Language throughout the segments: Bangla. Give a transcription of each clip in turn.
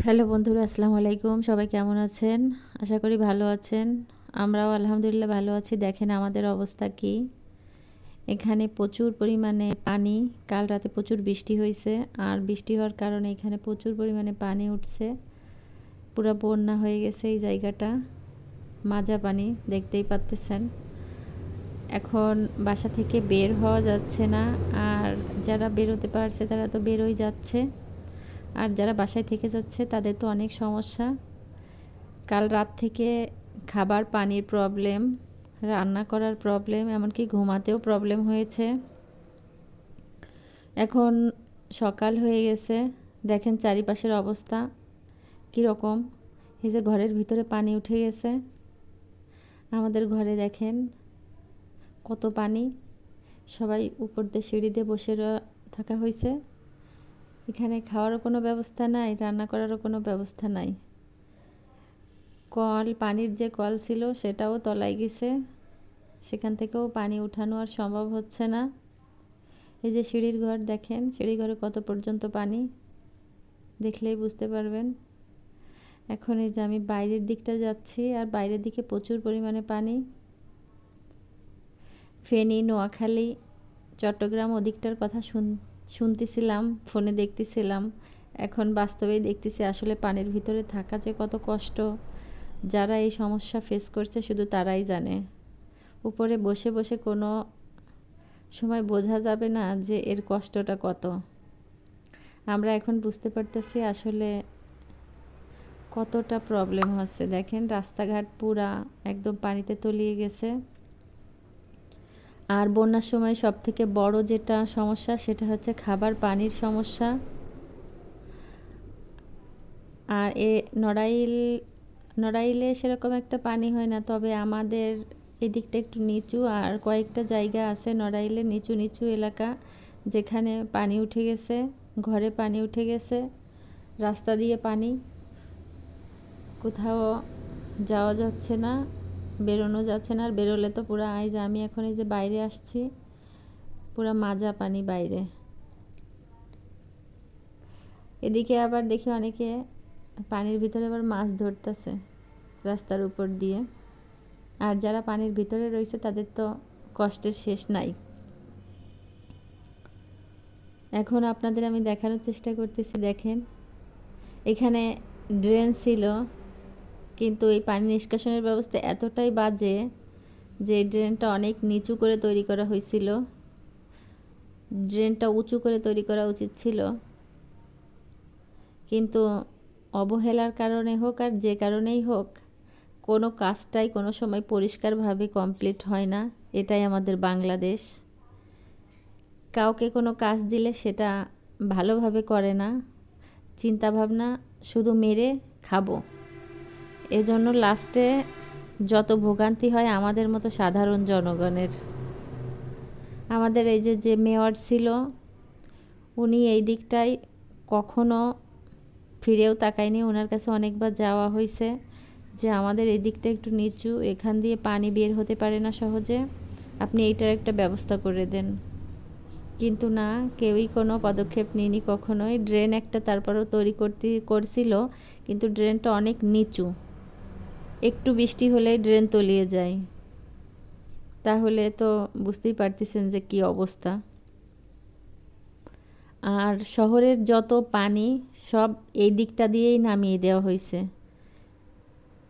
হ্যালো বন্ধুরা, আসসালামু আলাইকুম। সবাই কেমন আছেন? আশা করি ভালো আছেন। আমরাও আলহামদুলিল্লাহ ভালো আছি। দেখেন আমাদের অবস্থা কি। এখানে প্রচুর পরিমাণে পানি। কাল রাতে প্রচুর বৃষ্টি হয়েছে, আর বৃষ্টি হওয়ার কারণে এখানে প্রচুর পরিমাণে পানি উঠছে। পুরো বন্যা হয়ে গেছে এই জায়গাটা। মাজা পানি, দেখতেই পাচ্তেছেন। এখন বাসা থেকে বের হওয়া যাচ্ছে না, আর যারা বেরোতে পারছে তারা তো বেরোই যাচ্ছে, আর যারা বাসায় থেকে যাচ্ছে তাদের তো অনেক সমস্যা। কাল রাত থেকে খাবার পানির প্রবলেম, রান্না করার প্রবলেম, এমনকি ঘুমাতেও প্রবলেম হয়েছে। এখন সকাল হয়ে গেছে, দেখেন চারিপাশের অবস্থা কীরকম। এই যে ঘরের ভিতরে পানি উঠে গেছে, আমাদের ঘরে দেখেন কত পানি। সবাই উপর দিয়ে সিঁড়ি দিয়ে বসে থাকা হয়েছে। এখানে খাওয়ারও কোনো ব্যবস্থা নাই, রান্না করারও কোনো ব্যবস্থা নাই। পানির যে কল ছিল সেটাও তলায় গেছে, সেখান থেকেও পানি উঠানো আর সম্ভব হচ্ছে না। এই যে সিঁড়ির ঘর দেখেন, সিঁড়ি ঘরে কত পর্যন্ত পানি, দেখলেই বুঝতে পারবেন। এখন এই যে আমি বাইরের দিকটা যাচ্ছি, আর বাইরের দিকে প্রচুর পরিমাণে পানি। ফেনী, নোয়াখালী, চট্টগ্রাম ওদিকটার কথা শুনতেছিলাম, ফোনে দেখতেছিলাম। এখন বাস্তবেই দেখতেছি আসলে পানির ভিতরে থাকা যে কত কষ্ট। যারা এই সমস্যা ফেস করছে শুধু তারাই জানে। উপরে বসে বসে কোনো সময় বোঝা যাবে না যে এর কষ্টটা কত। আমরা এখন বুঝতে পারতেছি আসলে কতটা প্রবলেম হচ্ছে। দেখেন রাস্তাঘাট পুরা একদম পানিতে তলিয়ে গেছে। আর বন্যার সময় সবথেকে বড় যেটা সমস্যা সেটা হচ্ছে খাবার পানির সমস্যা। আর নড়াইলে সেরকম একটা পানি হয় না, তবে আমাদের এদিকটা একটু নিচু, আর কয়েকটা জায়গা আছে নড়াইলে নিচু নিচু এলাকা, যেখানে পানি উঠে গেছে, ঘরে পানি উঠে গেছে, রাস্তা দিয়ে পানি, কোথাও যাওয়া যাচ্ছে না, বেরোনো যাচ্ছে না। আর বেরোলে তো পুরো আইজ আমি এখন এই যে বাইরে আসছি, পুরো মাজা পানি বাইরে। এদিকে আবার দেখি অনেকে পানির ভিতরে আবার মাছ ধরতেছে রাস্তার উপর দিয়ে। আর যারা পানির ভিতরে রয়েছে তাদের তো কষ্টের শেষ নাই। এখন আপনাদের আমি দেখানোর চেষ্টা করতেছি। দেখেন এখানে ড্রেন ছিল, কিন্তু এই পানি নিষ্কাশনের ব্যবস্থা এতটাই বাজে যে ড্রেনটা অনেক নিচু করে তৈরি করা হয়েছিল। ড্রেনটা উঁচু করে তৈরি করা উচিত ছিল, কিন্তু অবহেলার কারণে হোক আর যে কারণেই হোক, কোনো কাজটাই কোনো সময় পরিষ্কারভাবে কমপ্লিট হয় না। এটাই আমাদের বাংলাদেশ। কাউকে কোনো কাজ দিলে সেটা ভালোভাবে করে না, চিন্তাভাবনা শুধু মেরে খাবো। এজন্য লাস্টে যত ভোগান্তি হয় আমাদের মতো সাধারণ জনগণের। আমাদের এই যে মেয়র ছিল, উনি এই দিকটায় কখনো ফিরেও তাকায়নি। ওনার কাছে অনেকবার যাওয়া হয়েছে যে আমাদের এই দিকটা একটু নিচু, এখান দিয়ে পানি বের হতে পারে না সহজে, আপনি এইটার একটা ব্যবস্থা করে দেন। কিন্তু না, কেউই কোনো পদক্ষেপ নিইনি কখনোই। ড্রেন একটা তারপরেও তৈরি করছিল, কিন্তু ড্রেনটা অনেক নিচু, একটু বৃষ্টি হলেই ড্রেন তলিয়ে যায়। তাহলে তো বুঝতেই পারতেছেন যে কি অবস্থা। আর শহরের যত পানি সব এই দিকটা দিয়েই নামিয়ে দেওয়া হয়েছে।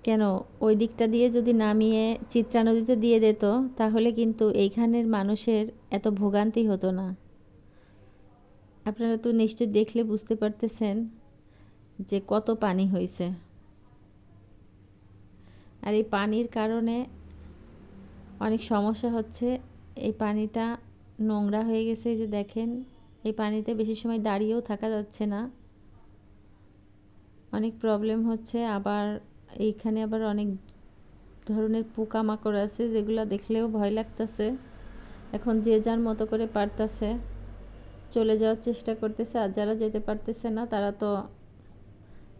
কেন, ওই দিকটা দিয়ে যদি নামিয়ে চিত্রা নদীতে দিয়ে দিত তাহলে কিন্তু এইখানের মানুষের এত ভোগান্তি হতো না। আপনারা তো নিশ্চয়ই দেখলে বুঝতে পারতেছেন যে কত পানি হয়েছে। আর এই পানির কারণে অনেক সমস্যা হচ্ছে। এই পানিটা নোংরা হয়ে গেছে। এই যে দেখেন, এই পানিতে বেশি সময় দাঁড়িয়েও থাকা যাচ্ছে না, অনেক প্রবলেম হচ্ছে। আবার এইখানে আবার অনেক ধরনের পোকামাকড় আছে, যেগুলো দেখলেও ভয় লাগতেছে। এখন যে যার মতো করে পারতেছে চলে যাওয়ার চেষ্টা করতেছে, আর যারা যেতে পারতেছে না তারা তো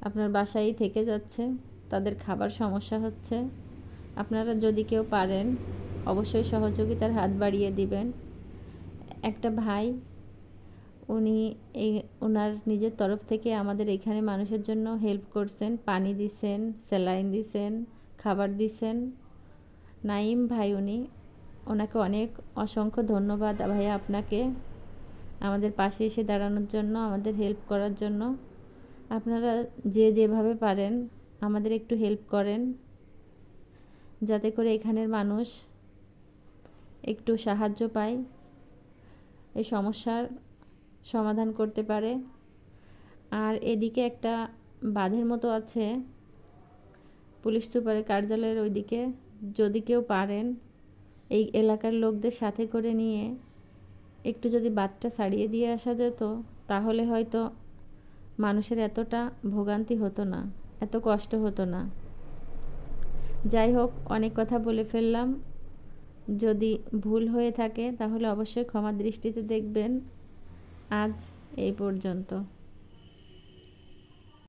আপনার বাসায়ই থেকে যাচ্ছে, তাদের খাবার সমস্যা হচ্ছে। আপনারা যদি কেউ পারেন অবশ্যই সহযোগিতার হাত বাড়িয়ে দিবেন। একটা ভাই, উনি এই ওনার নিজের তরফ থেকে আমাদের এখানে মানুষের জন্য হেল্প করছেন, পানি দিছেন, স্যালাইন দিছেন, খাবার দিছেন। নাইম ভাই ওনাকে অনেক অসংখ্য ধন্যবাদ ভাইয়া আপনাকে, আমাদের পাশে এসে দাঁড়ানোর জন্য, আমাদের হেল্প করার জন্য। আপনারা যে যেভাবে পারেন আমাদের একটু হেল্প করেন, যাতে করে এখানের মানুষ একটু সাহায্য পায়, এই সমস্যার সমাধান করতে পারে। আর এদিকে একটা বাঁধের মতো আছে পুলিশ সুপারের কার্যালয়ের ওইদিকে, যদি কেউ পারেন এই এলাকার লোকদের সাথে করে নিয়ে একটু যদি বাঁধটা ছাড়িয়ে দিয়ে আসা যেত, তাহলে হয়তো মানুষের এতটা ভোগান্তি হতো না, এত কষ্ট হতো না। যাই হোক, অনেক কথা বলে ফেললাম। যদি ভুল হয়ে থাকে তাহলে অবশ্যই ক্ষমা দৃষ্টিতে দেখবেন। আজ এই পর্যন্ত।